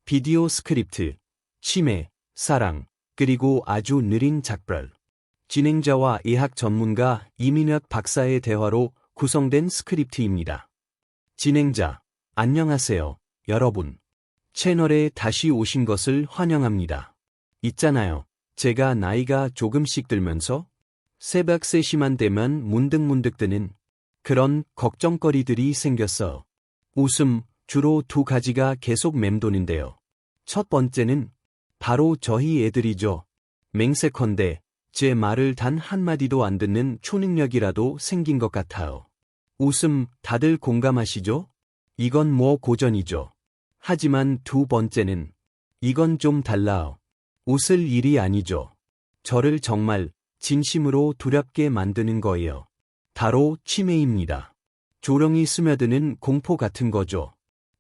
비디오 스크립트, 치매, 사랑, 그리고 아주 느린 작별. 진행자와 의학 전문가 이민혁 박사의 대화로 구성된 스크립트입니다. 진행자, 안녕하세요, 여러분. 채널에 다시 오신 것을 환영합니다. 있잖아요. 제가 나이가 조금씩 들면서 새벽 3시만 되면 문득문득 드는 그런 걱정거리들이 생겼어. 웃음, 주로 두 가지가 계속 맴도는데요. 첫 번째는 바로 저희 애들이죠. 맹세컨대 제 말을 단 한마디도 안 듣는 초능력이라도 생긴 것 같아요. 웃음, 다들 공감하시죠? 이건 뭐 고전이죠. 하지만 두 번째는 이건 좀 달라요. 웃을 일이 아니죠. 저를 정말 진심으로 두렵게 만드는 거예요. 바로 치매입니다. 조롱이 스며드는 공포 같은 거죠.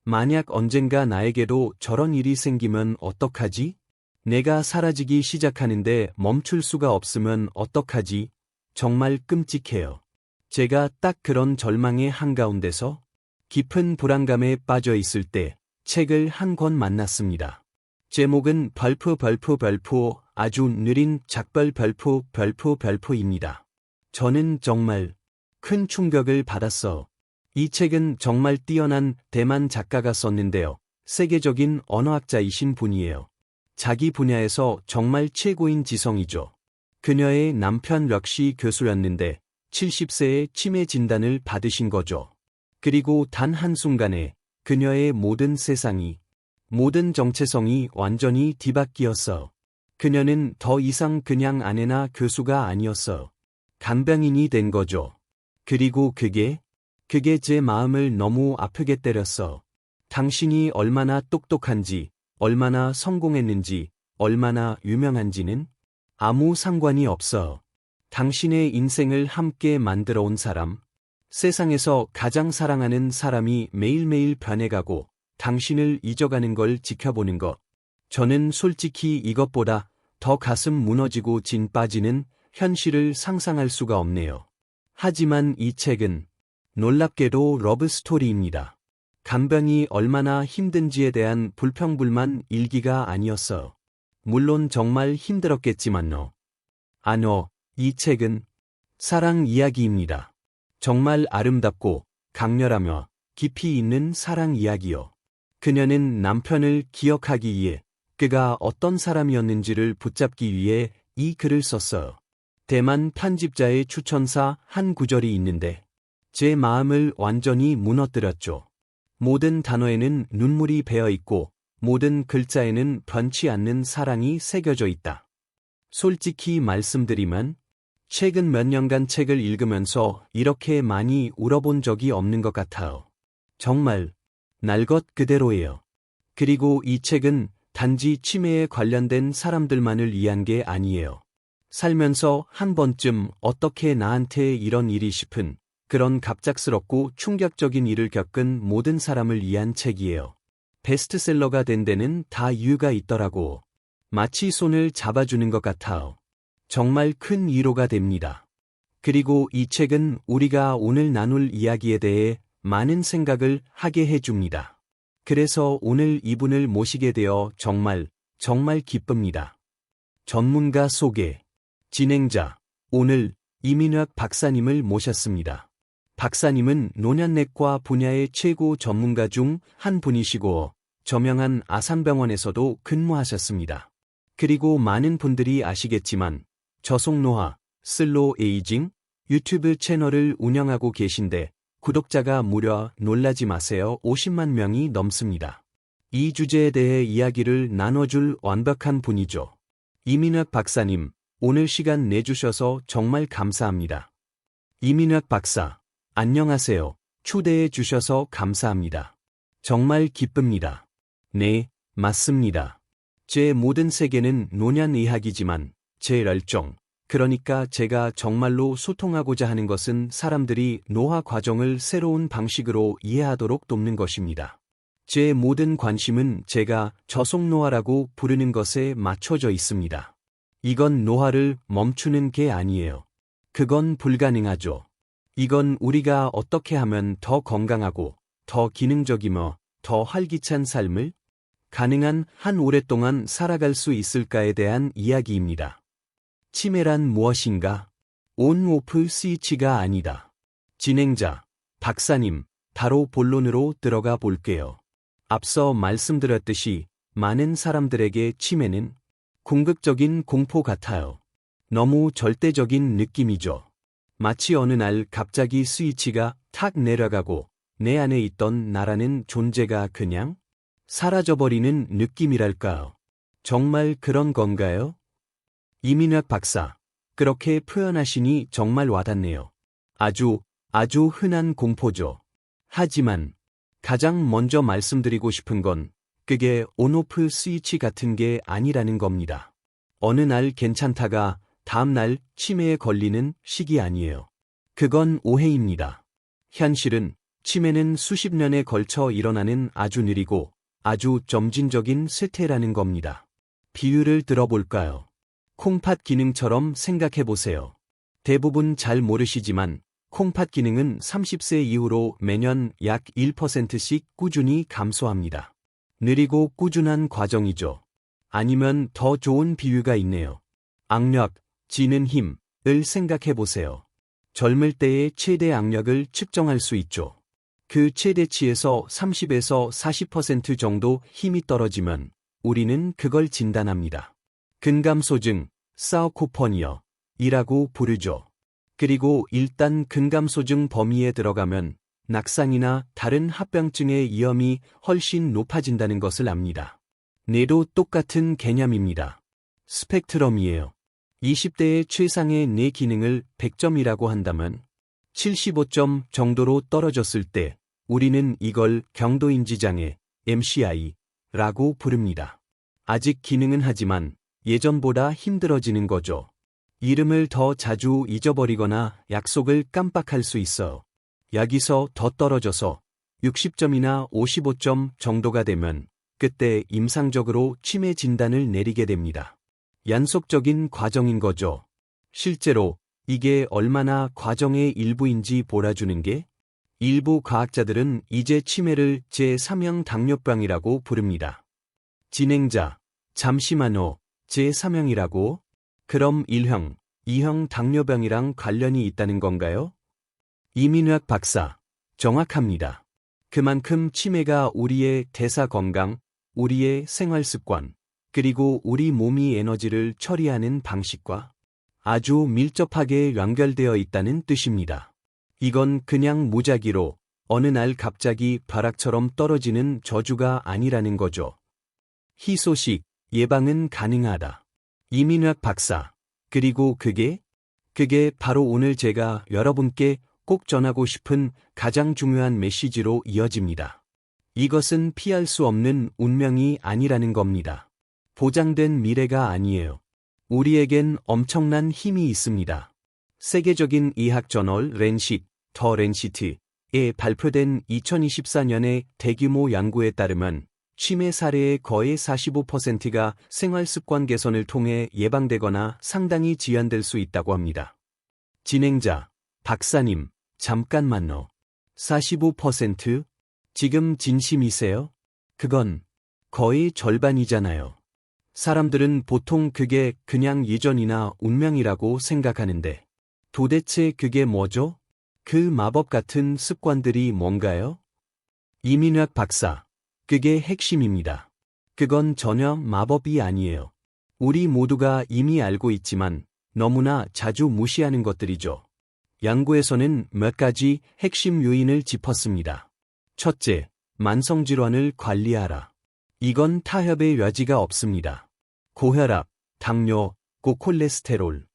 만약 언젠가 나에게도 저런 일이 생기면 어떡하지? 내가 사라지기 시작하는데 멈출 수가 없으면 어떡하지? 정말 끔찍해요. 제가 딱 그런 절망의 한가운데서 깊은 불안감에 빠져 있을 때 책을 한 권 만났습니다. 제목은 별표 아주 느린 작별 별표입니다. 저는 정말 큰 충격을 받았어. 이 책은 정말 뛰어난 대만 작가가 썼는데요. 세계적인 언어학자이신 분이에요. 자기 분야에서 정말 최고인 지성이죠. 그녀의 남편 역시 교수였는데 70세에 치매 진단을 받으신 거죠. 그리고 단 한순간에 그녀의 모든 세상이, 모든 정체성이 완전히 뒤바뀌었어. 그녀는 더 이상 그냥 아내나 교수가 아니었어. 간병인이 된 거죠. 그리고 그게 제 마음을 너무 아프게 때렸어. 당신이 얼마나 똑똑한지, 얼마나 성공했는지, 얼마나 유명한지는 아무 상관이 없어. 당신의 인생을 함께 만들어 온 사람, 세상에서 가장 사랑하는 사람이 매일매일 변해가고 당신을 잊어가는 걸 지켜보는 것. 저는 솔직히 이것보다 더 가슴 무너지고 진 빠지는 현실을 상상할 수가 없네요. 하지만 이 책은 놀랍게도 러브스토리입니다. 간병이 얼마나 힘든지에 대한 불평불만 일기가 아니었어요. 물론 정말 힘들었겠지만요. 이 책은 사랑 이야기입니다. 정말 아름답고 강렬하며 깊이 있는 사랑 이야기요. 그녀는 남편을 기억하기 위해 그가 어떤 사람이었는지를 붙잡기 위해 이 글을 썼어요. 대만 편집자의 추천사 한 구절이 있는데 제 마음을 완전히 무너뜨렸죠. 모든 단어에는 눈물이 배어 있고 모든 글자에는 변치 않는 사랑이 새겨져 있다. 솔직히 말씀드리면 최근 몇 년간 책을 읽으면서 이렇게 많이 울어본 적이 없는 것 같아요. 정말 날 것 그대로예요. 그리고 이 책은 단지 치매에 관련된 사람들만을 위한 게 아니에요. 살면서 한 번쯤 어떻게 나한테 이런 일이 싶은 그런 갑작스럽고 충격적인 일을 겪은 모든 사람을 위한 책이에요. 베스트셀러가 된 데는 다 이유가 있더라고. 마치 손을 잡아주는 것 같아요. 정말 큰 위로가 됩니다. 그리고 이 책은 우리가 오늘 나눌 이야기에 대해 많은 생각을 하게 해줍니다. 그래서 오늘 이분을 모시게 되어 정말 기쁩니다. 전문가 소개. 진행자, 오늘 이민혁 박사님을 모셨습니다. 박사님은 노년내과 분야의 최고 전문가 중 한 분이시고 저명한 아산병원에서도 근무하셨습니다. 그리고 많은 분들이 아시겠지만 저속노화, 슬로우 에이징 유튜브 채널을 운영하고 계신데 구독자가 무려 놀라지 마세요 50만 명이 넘습니다. 이 주제에 대해 이야기를 나눠줄 완벽한 분이죠. 이민혁 박사님, 오늘 시간 내주셔서 정말 감사합니다. 이민혁 박사, 안녕하세요. 초대해 주셔서 감사합니다. 정말 기쁩니다. 네, 맞습니다. 제 모든 세계는 노년의학이지만 제 열정, 그러니까 제가 정말로 소통하고자 하는 것은 사람들이 노화 과정을 새로운 방식으로 이해하도록 돕는 것입니다. 제 모든 관심은 제가 저속노화라고 부르는 것에 맞춰져 있습니다. 이건 노화를 멈추는 게 아니에요. 그건 불가능하죠. 이건 우리가 어떻게 하면 더 건강하고 더 기능적이며 더 활기찬 삶을 가능한 한 오랫동안 살아갈 수 있을까에 대한 이야기입니다. 치매란 무엇인가? 온-오프 스위치가 아니다. 진행자, 박사님, 바로 본론으로 들어가 볼게요. 앞서 말씀드렸듯이 많은 사람들에게 치매는 궁극적인 공포 같아요. 너무 절대적인 느낌이죠. 마치 어느 날 갑자기 스위치가 탁 내려가고 내 안에 있던 나라는 존재가 그냥 사라져버리는 느낌이랄까요. 정말 그런 건가요? 이민혁 박사, 그렇게 표현하시니 정말 와닿네요. 아주 흔한 공포죠. 하지만 가장 먼저 말씀드리고 싶은 건 그게 온오프 스위치 같은 게 아니라는 겁니다. 어느 날 괜찮다가 다음 날 치매에 걸리는 시기 아니에요. 그건 오해입니다. 현실은 치매는 수십 년에 걸쳐 일어나는 아주 느리고 아주 점진적인 쇠퇴라는 겁니다. 비유를 들어볼까요? 콩팥 기능처럼 생각해보세요. 대부분 잘 모르시지만 콩팥 기능은 30세 이후로 매년 약 1%씩 꾸준히 감소합니다. 느리고 꾸준한 과정이죠. 아니면 더 좋은 비유가 있네요. 악력, 지는 힘을 생각해보세요. 젊을 때의 최대 악력을 측정할 수 있죠. 그 최대치에서 30에서 40% 정도 힘이 떨어지면 우리는 그걸 진단합니다. 근감소증, 사우코퍼니어이라고 부르죠. 그리고 일단 근감소증 범위에 들어가면 낙상이나 다른 합병증의 위험이 훨씬 높아진다는 것을 압니다. 뇌도 똑같은 개념입니다. 스펙트럼이에요. 20대의 최상의 뇌 기능을 100점이라고 한다면 75점 정도로 떨어졌을 때 우리는 이걸 경도인지장애, MCI라고 부릅니다. 아직 기능은 하지만 예전보다 힘들어지는 거죠. 이름을 더 자주 잊어버리거나 약속을 깜빡할 수 있어요. 여기서 더 떨어져서 60점이나 55점 정도가 되면 그때 임상적으로 치매 진단을 내리게 됩니다. 연속적인 과정인 거죠. 실제로 이게 얼마나 과정의 일부인지 몰아주는 게 일부 과학자들은 이제 치매를 제3형 당뇨병이라고 부릅니다. 진행자, 잠시만요. 제3형이라고? 그럼 1형, 2형 당뇨병이랑 관련이 있다는 건가요? 이민혁 박사, 정확합니다. 그만큼 치매가 우리의 대사 건강, 우리의 생활 습관, 그리고 우리 몸이 에너지를 처리하는 방식과 아주 밀접하게 연결되어 있다는 뜻입니다. 이건 그냥 무작위로 어느 날 갑자기 벼락처럼 떨어지는 저주가 아니라는 거죠. 희소식, 예방은 가능하다. 이민혁 박사, 그리고 그게 바로 오늘 제가 여러분께 꼭 전하고 싶은 가장 중요한 메시지로 이어집니다. 이것은 피할 수 없는 운명이 아니라는 겁니다. 보장된 미래가 아니에요. 우리에겐 엄청난 힘이 있습니다. 세계적인 의학 저널 더 렌시트에 발표된 2024년의 대규모 연구에 따르면 치매 사례의 거의 45%가 생활습관 개선을 통해 예방되거나 상당히 지연될 수 있다고 합니다. 진행자, 박사님, 잠깐만요. 45%? 지금 진심이세요? 그건 거의 절반이잖아요. 사람들은 보통 그게 그냥 예전이나 운명이라고 생각하는데 도대체 그게 뭐죠? 그 마법 같은 습관들이 뭔가요? 이민혁 박사, 그게 핵심입니다. 그건 전혀 마법이 아니에요. 우리 모두가 이미 알고 있지만 너무나 자주 무시하는 것들이죠. 연구에서는 몇 가지 핵심 요인을 짚었습니다. 첫째, 만성질환을 관리하라. 이건 타협의 여지가 없습니다. 고혈압, 당뇨, 고콜레스테롤.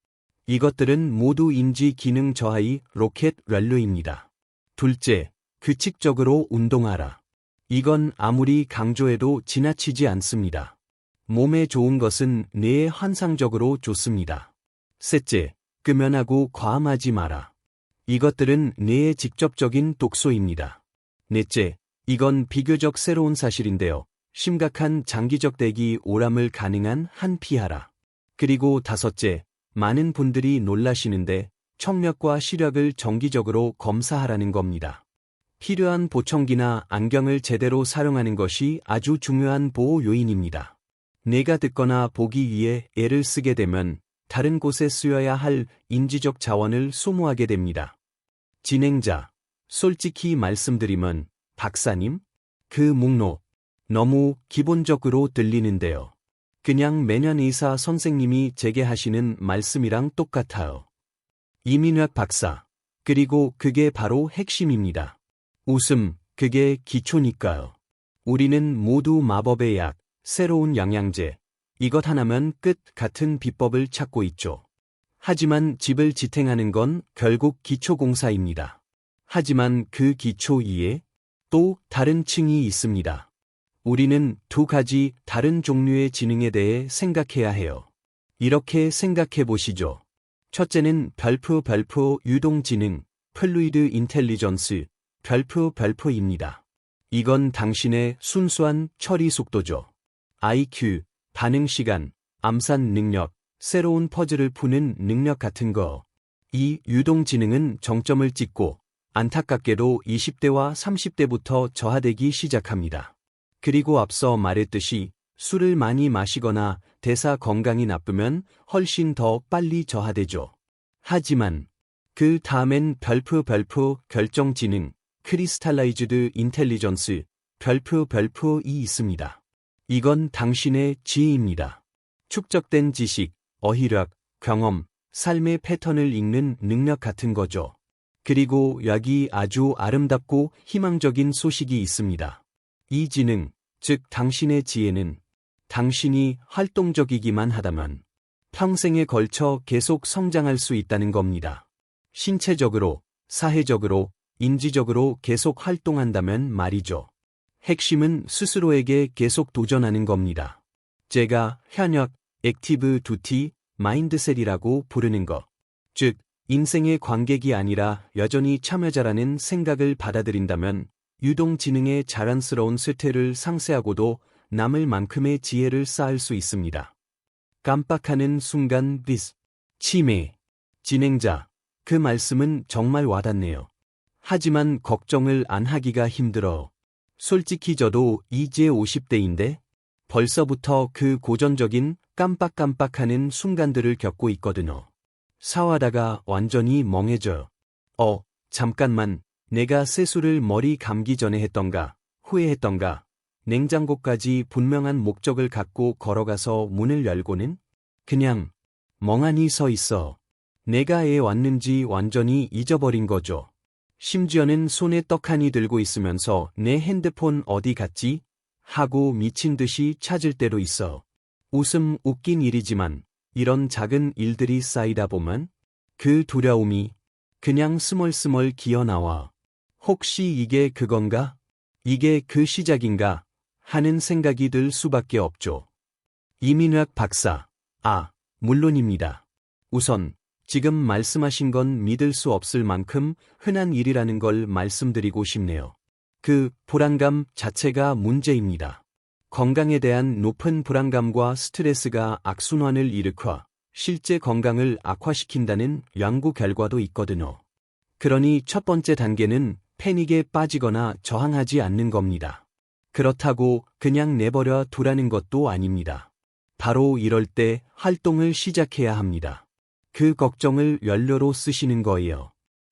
이것들은 모두 인지 기능 저하의 로켓 연료입니다. 둘째, 규칙적으로 운동하라. 이건 아무리 강조해도 지나치지 않습니다. 몸에 좋은 것은 뇌에 환상적으로 좋습니다. 셋째, 끄면하고 과음하지 마라. 이것들은 뇌의 직접적인 독소입니다. 넷째, 이건 비교적 새로운 사실인데요. 심각한 장기적 대기 오람을 가능한 한 피하라. 그리고 다섯째, 많은 분들이 놀라시는데 청력과 시력을 정기적으로 검사하라는 겁니다. 필요한 보청기나 안경을 제대로 사용하는 것이 아주 중요한 보호 요인입니다. 내가 듣거나 보기 위해 애를 쓰게 되면 다른 곳에 쓰여야 할 인지적 자원을 소모하게 됩니다. 진행자, 솔직히 말씀드리면 박사님, 그 목록 너무 기본적으로 들리는데요. 그냥 매년 의사 선생님이 제게 하시는 말씀이랑 똑같아요. 이민혁 박사, 그리고 그게 바로 핵심입니다. 웃음, 그게 기초니까요. 우리는 모두 마법의 약, 새로운 영양제, 이것 하나면 끝 같은 비법을 찾고 있죠. 하지만 집을 지탱하는 건 결국 기초공사입니다. 하지만 그 기초 위에 또 다른 층이 있습니다. 우리는 두 가지 다른 종류의 지능에 대해 생각해야 해요. 이렇게 생각해 보시죠. 첫째는 별표 유동지능, 플루이드 인텔리전스, 별표입니다. 이건 당신의 순수한 처리 속도죠. IQ, 반응 시간, 암산 능력, 새로운 퍼즐을 푸는 능력 같은 거. 이 유동지능은 정점을 찍고 안타깝게도 20대와 30대부터 저하되기 시작합니다. 그리고 앞서 말했듯이 술을 많이 마시거나 대사 건강이 나쁘면 훨씬 더 빨리 저하되죠. 하지만 그 다음엔 별표 결정지능, 크리스탈라이즈드 인텔리전스, 별표이 있습니다. 이건 당신의 지혜입니다. 축적된 지식, 어휘력, 경험, 삶의 패턴을 읽는 능력 같은 거죠. 그리고 여기 아주 아름답고 희망적인 소식이 있습니다. 이 지능, 즉 당신의 지혜는 당신이 활동적이기만 하다면 평생에 걸쳐 계속 성장할 수 있다는 겁니다. 신체적으로, 사회적으로, 인지적으로 계속 활동한다면 말이죠. 핵심은 스스로에게 계속 도전하는 겁니다. 제가 현역, 액티브 두티, 마인드셋이라고 부르는 것. 즉, 인생의 관객이 아니라 여전히 참여자라는 생각을 받아들인다면 유동지능의 자연스러운 쇠퇴를 상쇄하고도 남을 만큼의 지혜를 쌓을 수 있습니다. 깜빡하는 순간 치매. 진행자, 그 말씀은 정말 와닿네요. 하지만 걱정을 안 하기가 힘들어. 솔직히 저도 이제 50대인데 벌써부터 그 고전적인 깜빡깜빡하는 순간들을 겪고 있거든요. 샤워하다가 완전히 멍해져요. 잠깐만, 내가 세수를 머리 감기 전에 했던가, 후에 했던가, 냉장고까지 분명한 목적을 갖고 걸어가서 문을 열고는 그냥 멍하니 서 있어. 내가 애 왔는지 완전히 잊어버린 거죠. 심지어는 손에 떡하니 들고 있으면서 내 핸드폰 어디 갔지? 하고 미친 듯이 찾을 때도 있어. 웃긴 일이지만 이런 작은 일들이 쌓이다 보면 그 두려움이 그냥 스멀스멀 기어나와. 혹시 이게 그건가? 이게 그 시작인가? 하는 생각이 들 수밖에 없죠. 이민혁 박사. 물론입니다. 우선 지금 말씀하신 건 믿을 수 없을 만큼 흔한 일이라는 걸 말씀드리고 싶네요. 그 불안감 자체가 문제입니다. 건강에 대한 높은 불안감과 스트레스가 악순환을 일으켜 실제 건강을 악화시킨다는 연구 결과도 있거든요. 그러니 첫 번째 단계는 패닉에 빠지거나 저항하지 않는 겁니다. 그렇다고 그냥 내버려 두라는 것도 아닙니다. 바로 이럴 때 활동을 시작해야 합니다. 그 걱정을 연료로 쓰시는 거예요.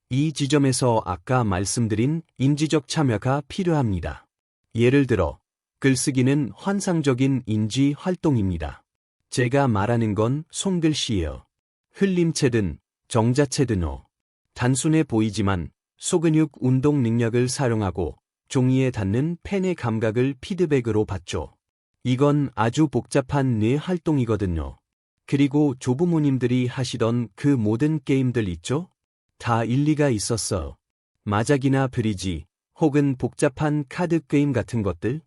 이 지점에서 아까 말씀드린 인지적 참여가 필요합니다. 예를 들어, 글쓰기는 환상적인 인지 활동입니다. 제가 말하는 건 손글씨예요. 흘림체든 정자체든요. 단순해 보이지만 소근육 운동 능력을 사용하고 종이에 닿는 펜의 감각을 피드백으로 받죠. 이건 아주 복잡한 뇌 활동이거든요. 그리고 조부모님들이 하시던 그 모든 게임들 있죠? 다 일리가 있었어. 마작이나 브리지, 혹은 복잡한 카드 게임 같은 것들,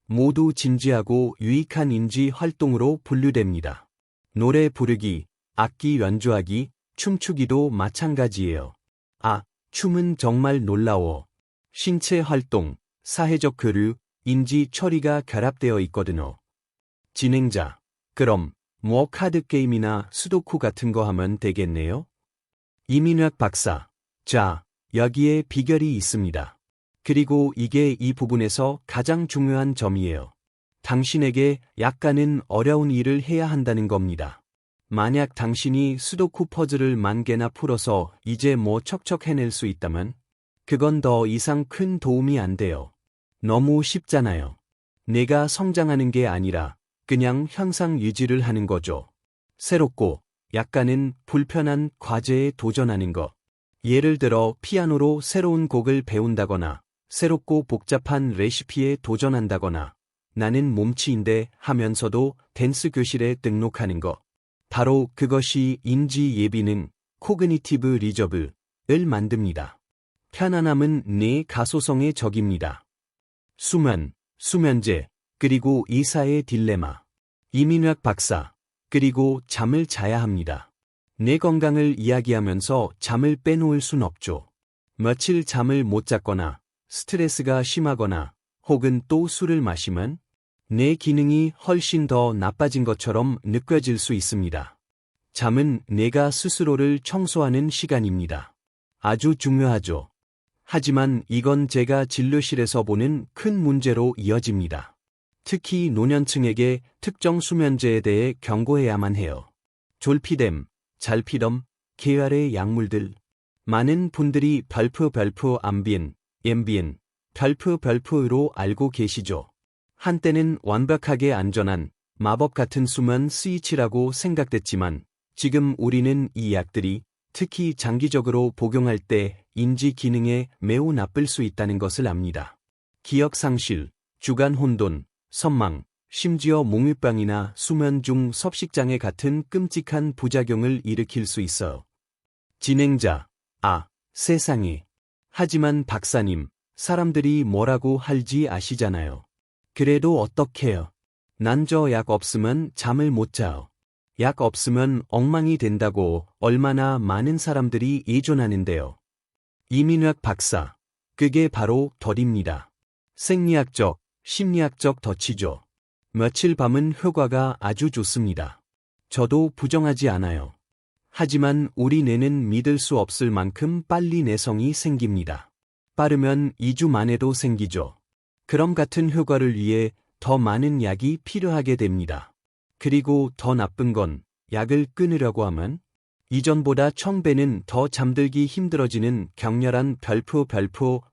모두 진지하고 유익한 인지 활동으로 분류됩니다. 노래 부르기, 악기 연주하기, 춤추기도 마찬가지예요. 춤은 정말 놀라워. 신체 활동, 사회적 교류, 인지 처리가 결합되어 있거든요. 진행자, 그럼 카드 게임이나 수도쿠 같은 거 하면 되겠네요? 이민혁 박사, 자, 여기에 비결이 있습니다. 그리고 이게 이 부분에서 가장 중요한 점이에요. 당신에게 약간은 어려운 일을 해야 한다는 겁니다. 만약 당신이 수도쿠 퍼즐을 10,000개나 풀어서 이제 뭐 척척 해낼 수 있다면 그건 더 이상 큰 도움이 안 돼요. 너무 쉽잖아요. 내가 성장하는 게 아니라 그냥 현상 유지를 하는 거죠. 새롭고 약간은 불편한 과제에 도전하는 것. 예를 들어 피아노로 새로운 곡을 배운다거나 새롭고 복잡한 레시피에 도전한다거나 나는 몸치인데 하면서도 댄스 교실에 등록하는 것. 바로 그것이 인지 예비능, 코그니티브 리저브를 만듭니다. 편안함은 내 가소성의 적입니다. 수면, 수면제, 그리고 이사의 딜레마. 이민혁 박사, 그리고 잠을 자야 합니다. 내 건강을 이야기하면서 잠을 빼놓을 순 없죠. 며칠 잠을 못 잤거나 스트레스가 심하거나 혹은 또 술을 마시면 내 기능이 훨씬 더 나빠진 것처럼 느껴질 수 있습니다. 잠은 내가 스스로를 청소하는 시간입니다. 아주 중요하죠. 하지만 이건 제가 진료실에서 보는 큰 문제로 이어집니다. 특히 노년층에게 특정 수면제에 대해 경고해야만 해요. 졸피뎀, 잘피덤, 계열의 약물들. 많은 분들이 별프 암비엔, 엠비엔, 별프로 알고 계시죠. 한때는 완벽하게 안전한 마법 같은 수면 스위치라고 생각됐지만 지금 우리는 이 약들이 특히 장기적으로 복용할 때 인지 기능에 매우 나쁠 수 있다는 것을 압니다. 기억 상실, 주간 혼돈, 선망, 심지어 몽유병이나 수면 중 섭식장애 같은 끔찍한 부작용을 일으킬 수 있어요. 진행자, 세상에. 하지만 박사님, 사람들이 뭐라고 할지 아시잖아요. 그래도 어떡해요? 난 저 약 없으면 잠을 못 자요. 약 없으면 엉망이 된다고 얼마나 많은 사람들이 예존하는데요. 이민혁 박사, 그게 바로 덫입니다. 생리학적, 심리학적 덫이죠. 며칠 밤은 효과가 아주 좋습니다. 저도 부정하지 않아요. 하지만 우리 뇌는 믿을 수 없을 만큼 빨리 내성이 생깁니다. 빠르면 2주 만에도 생기죠. 그럼 같은 효과를 위해 더 많은 약이 필요하게 됩니다. 그리고 더 나쁜 건 약을 끊으려고 하면 이전보다 1000배는 더 잠들기 힘들어지는 격렬한 별표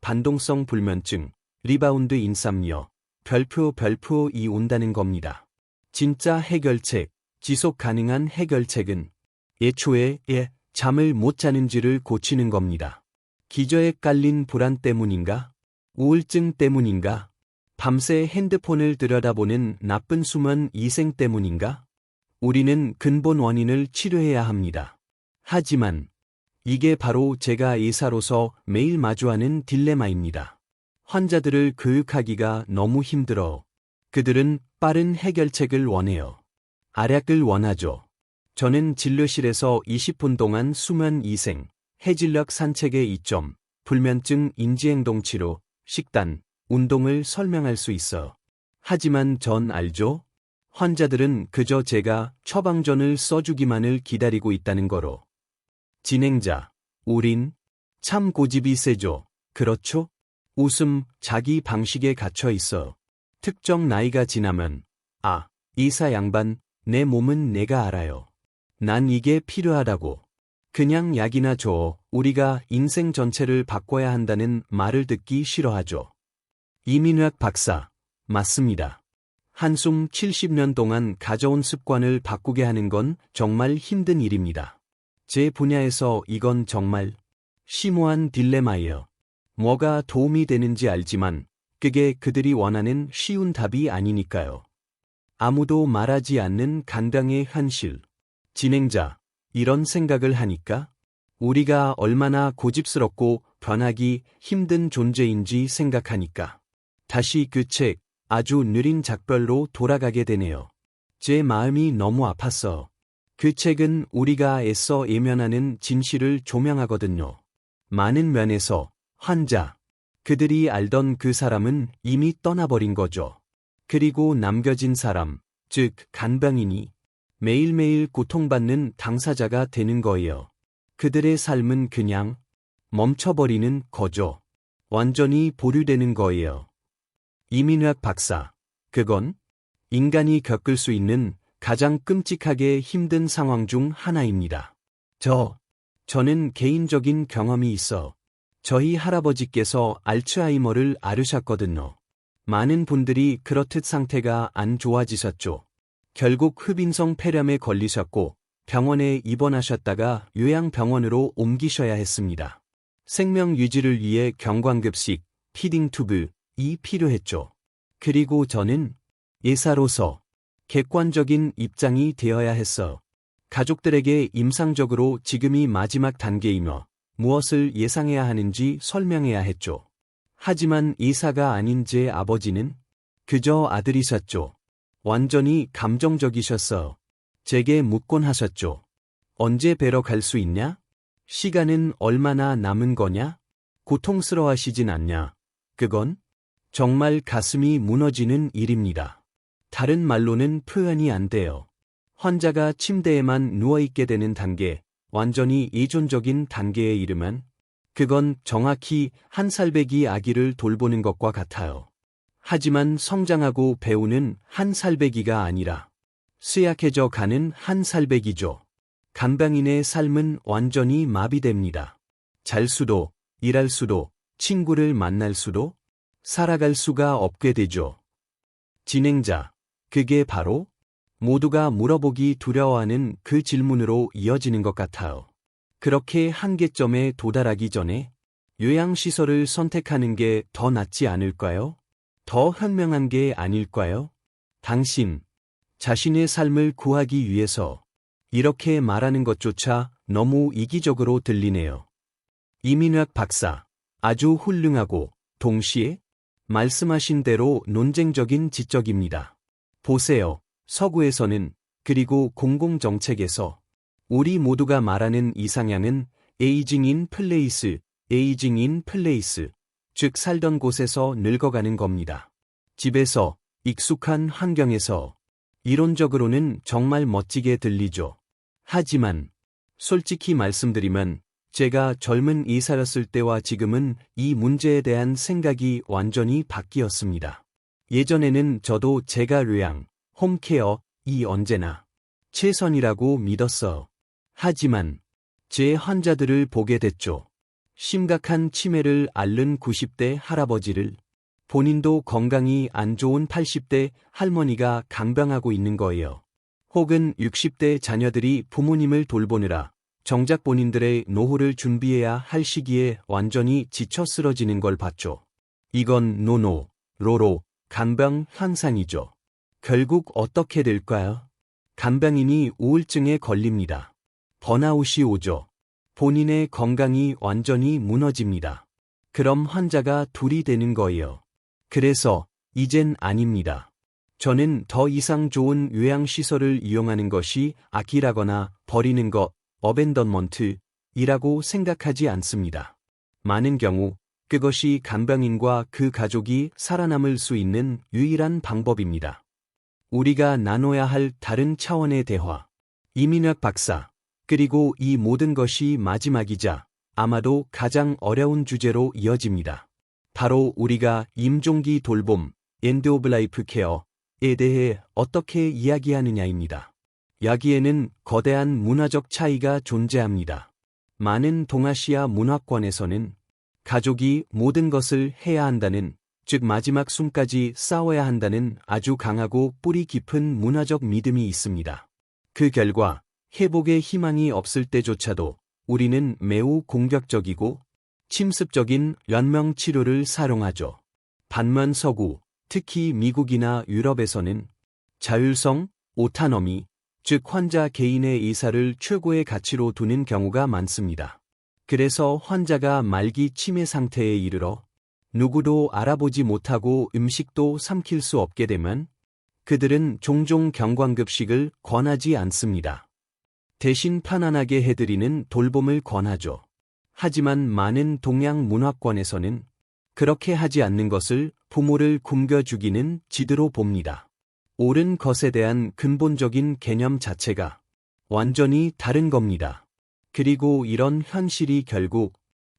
반동성 불면증, 리바운드 인삼니어, 별표이 온다는 겁니다. 진짜 해결책, 지속 가능한 해결책은 애초에 잠을 못 자는지를 고치는 겁니다. 기저에 깔린 불안 때문인가? 우울증 때문인가? 밤새 핸드폰을 들여다보는 나쁜 수면 이생 때문인가? 우리는 근본 원인을 치료해야 합니다. 하지만 이게 바로 제가 의사로서 매일 마주하는 딜레마입니다. 환자들을 교육하기가 너무 힘들어. 그들은 빠른 해결책을 원해요. 알약을 원하죠. 저는 진료실에서 20분 동안 수면 이생, 해질녘 산책의 이점, 불면증 인지행동 치료, 식단, 운동을 설명할 수 있어. 하지만 전 알죠? 환자들은 그저 제가 처방전을 써주기만을 기다리고 있다는 거로. 진행자, 우린 참 고집이 세죠. 그렇죠? 웃음, 자기 방식에 갇혀 있어. 특정 나이가 지나면, 이사 양반, 내 몸은 내가 알아요. 난 이게 필요하다고. 그냥 약이나 줘. 우리가 인생 전체를 바꿔야 한다는 말을 듣기 싫어하죠. 이민혁 박사, 맞습니다. 한숨 70년 동안 가져온 습관을 바꾸게 하는 건 정말 힘든 일입니다. 제 분야에서 이건 정말 심오한 딜레마예요. 뭐가 도움이 되는지 알지만 그게 그들이 원하는 쉬운 답이 아니니까요. 아무도 말하지 않는 간병의 현실. 진행자, 이런 생각을 하니까 우리가 얼마나 고집스럽고 변하기 힘든 존재인지 생각하니까 다시 그 책, 아주 느린 작별로 돌아가게 되네요. 제 마음이 너무 아팠어. 그 책은 우리가 애써 외면하는 진실을 조명하거든요. 많은 면에서 환자, 그들이 알던 그 사람은 이미 떠나버린 거죠. 그리고 남겨진 사람, 즉 간병인이 매일매일 고통받는 당사자가 되는 거예요. 그들의 삶은 그냥 멈춰버리는 거죠. 완전히 보류되는 거예요. 이민혁 박사, 그건 인간이 겪을 수 있는 가장 끔찍하게 힘든 상황 중 하나입니다. 저는 개인적인 경험이 있어 저희 할아버지께서 알츠하이머를 앓으셨거든요. 많은 분들이 그렇듯 상태가 안 좋아지셨죠. 결국 흡인성 폐렴에 걸리셨고 병원에 입원하셨다가 요양병원으로 옮기셔야 했습니다. 생명 유지를 위해 경광급식, 피딩 튜브이 필요했죠. 그리고 저는 의사로서 객관적인 입장이 되어야 했어. 가족들에게 임상적으로 지금이 마지막 단계이며 무엇을 예상해야 하는지 설명해야 했죠. 하지만 의사가 아닌 제 아버지는 그저 아들이셨죠. 완전히 감정적이셨어. 제게 묻곤 하셨죠. 언제 뵈러 갈 수 있냐? 시간은 얼마나 남은 거냐? 고통스러워하시진 않냐? 그건 정말 가슴이 무너지는 일입니다. 다른 말로는 표현이 안 돼요. 환자가 침대에만 누워있게 되는 단계, 완전히 예존적인 단계에 이르면 그건 정확히 한 살배기 아기를 돌보는 것과 같아요. 하지만 성장하고 배우는 한 살배기가 아니라 쇠약해져 가는 한 살배기죠. 간병인의 삶은 완전히 마비됩니다. 잘 수도, 일할 수도, 친구를 만날 수도, 살아갈 수가 없게 되죠. 진행자, 그게 바로 모두가 물어보기 두려워하는 그 질문으로 이어지는 것 같아요. 그렇게 한계점에 도달하기 전에 요양시설을 선택하는 게 더 낫지 않을까요? 더 현명한 게 아닐까요? 당신 자신의 삶을 구하기 위해서 이렇게 말하는 것조차 너무 이기적으로 들리네요. 이민혁 박사, 아주 훌륭하고 동시에 말씀하신 대로 논쟁적인 지적입니다. 보세요. 서구에서는 그리고 공공정책에서 우리 모두가 말하는 이상향은 에이징 인 플레이스, 에이징 인 플레이스, 즉 살던 곳에서 늙어가는 겁니다. 집에서, 익숙한 환경에서. 이론적으로는 정말 멋지게 들리죠. 하지만 솔직히 말씀드리면 제가 젊은 의사였을 때와 지금은 이 문제에 대한 생각이 완전히 바뀌었습니다. 예전에는 저도 제가 요양, 홈케어이 언제나 최선이라고 믿었어. 하지만 제 환자들을 보게 됐죠. 심각한 치매를 앓는 90대 할아버지를, 본인도 건강이 안 좋은 80대 할머니가 간병하고 있는 거예요. 혹은 60대 자녀들이 부모님을 돌보느라 정작 본인들의 노후를 준비해야 할 시기에 완전히 지쳐 쓰러지는 걸 봤죠. 이건 로로 간병 현상이죠. 결국 어떻게 될까요? 간병인이 우울증에 걸립니다. 번아웃이 오죠. 본인의 건강이 완전히 무너집니다. 그럼 환자가 둘이 되는 거예요. 그래서 이젠 아닙니다. 저는 더 이상 좋은 요양시설을 이용하는 것이 아끼라거나 버리는 것, 어벤던먼트이라고 생각하지 않습니다. 많은 경우 그것이 간병인과 그 가족이 살아남을 수 있는 유일한 방법입니다. 우리가 나눠야 할 다른 차원의 대화. 이민혁 박사, 그리고 이 모든 것이 마지막이자 아마도 가장 어려운 주제로 이어집니다. 바로 우리가 임종기 돌봄, 엔드 오브 라이프 케어에 대해 어떻게 이야기하느냐입니다. 여기에는 거대한 문화적 차이가 존재합니다. 많은 동아시아 문화권에서는 가족이 모든 것을 해야 한다는, 즉 마지막 숨까지 싸워야 한다는 아주 강하고 뿌리 깊은 문화적 믿음이 있습니다. 그 결과 회복의 희망이 없을 때조차도 우리는 매우 공격적이고 침습적인 연명 치료를 사용하죠. 반면 서구, 특히 미국이나 유럽에서는 자율성, 오타너미, 즉 환자 개인의 의사를 최고의 가치로 두는 경우가 많습니다. 그래서 환자가 말기 치매 상태에 이르러 누구도 알아보지 못하고 음식도 삼킬 수 없게 되면 그들은 종종 경광급식을 권하지 않습니다. 대신 편안하게 해드리는 돌봄을 권하죠. 하지만 많은 동양 문화권에서는 그렇게 하지 않는 것을 부모를 굶겨 죽이는 지드로 봅니다. 옳은 것에 대한 근본적인 개념 자체가 완전히 다른 겁니다. 그리고 이런 현실이 결국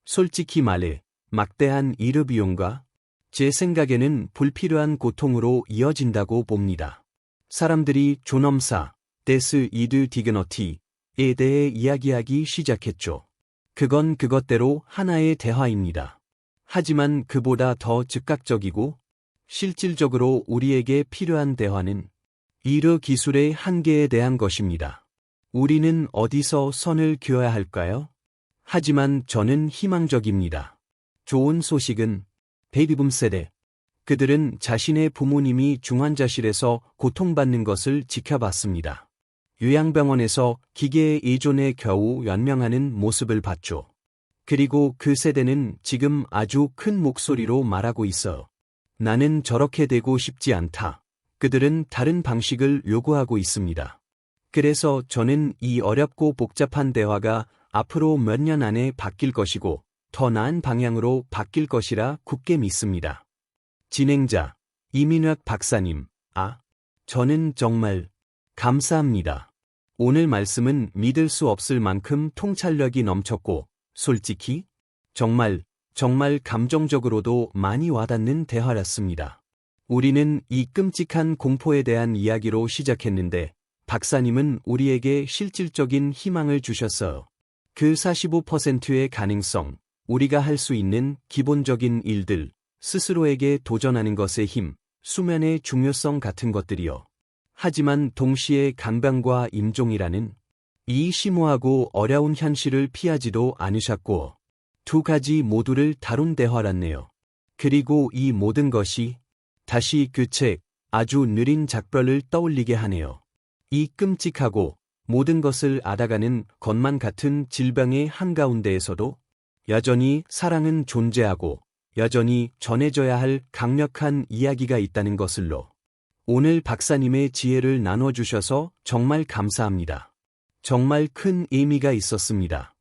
솔직히 말해 막대한 일의 비용과 제 생각에는 불필요한 고통으로 이어진다고 봅니다. 사람들이 존엄사, 데스 이드 디그너티에 대해 이야기하기 시작했죠. 그건 그것대로 하나의 대화입니다. 하지만 그보다 더 즉각적이고 실질적으로 우리에게 필요한 대화는 일의 기술의 한계에 대한 것입니다. 우리는 어디서 선을 그어야 할까요? 하지만 저는 희망적입니다. 좋은 소식은 베이비붐 세대. 그들은 자신의 부모님이 중환자실에서 고통받는 것을 지켜봤습니다. 요양병원에서 기계의 의존에 겨우 연명하는 모습을 봤죠. 그리고 그 세대는 지금 아주 큰 목소리로 말하고 있어. 나는 저렇게 되고 싶지 않다. 그들은 다른 방식을 요구하고 있습니다. 그래서 저는 이 어렵고 복잡한 대화가 앞으로 몇 년 안에 바뀔 것이고 더 나은 방향으로 바뀔 것이라 굳게 믿습니다. 진행자, 이민혁 박사님, 저는 정말 감사합니다. 오늘 말씀은 믿을 수 없을 만큼 통찰력이 넘쳤고, 솔직히, 정말 감정적으로도 많이 와닿는 대화였습니다. 우리는 이 끔찍한 공포에 대한 이야기로 시작했는데, 박사님은 우리에게 실질적인 희망을 주셨어요. 그 45%의 가능성, 우리가 할 수 있는 기본적인 일들, 스스로에게 도전하는 것의 힘, 수면의 중요성 같은 것들이요. 하지만 동시에 강변과 임종이라는 이 심오하고 어려운 현실을 피하지도 않으셨고, 두 가지 모두를 다룬 대화랐네요. 그리고 이 모든 것이 다시 그 책, 아주 느린 작별을 떠올리게 하네요. 이 끔찍하고 모든 것을 앓아가는 것만 같은 질병의 한가운데에서도 여전히 사랑은 존재하고 여전히 전해져야 할 강력한 이야기가 있다는 것을로. 오늘 박사님의 지혜를 나눠주셔서 정말 감사합니다. 정말 큰 의미가 있었습니다.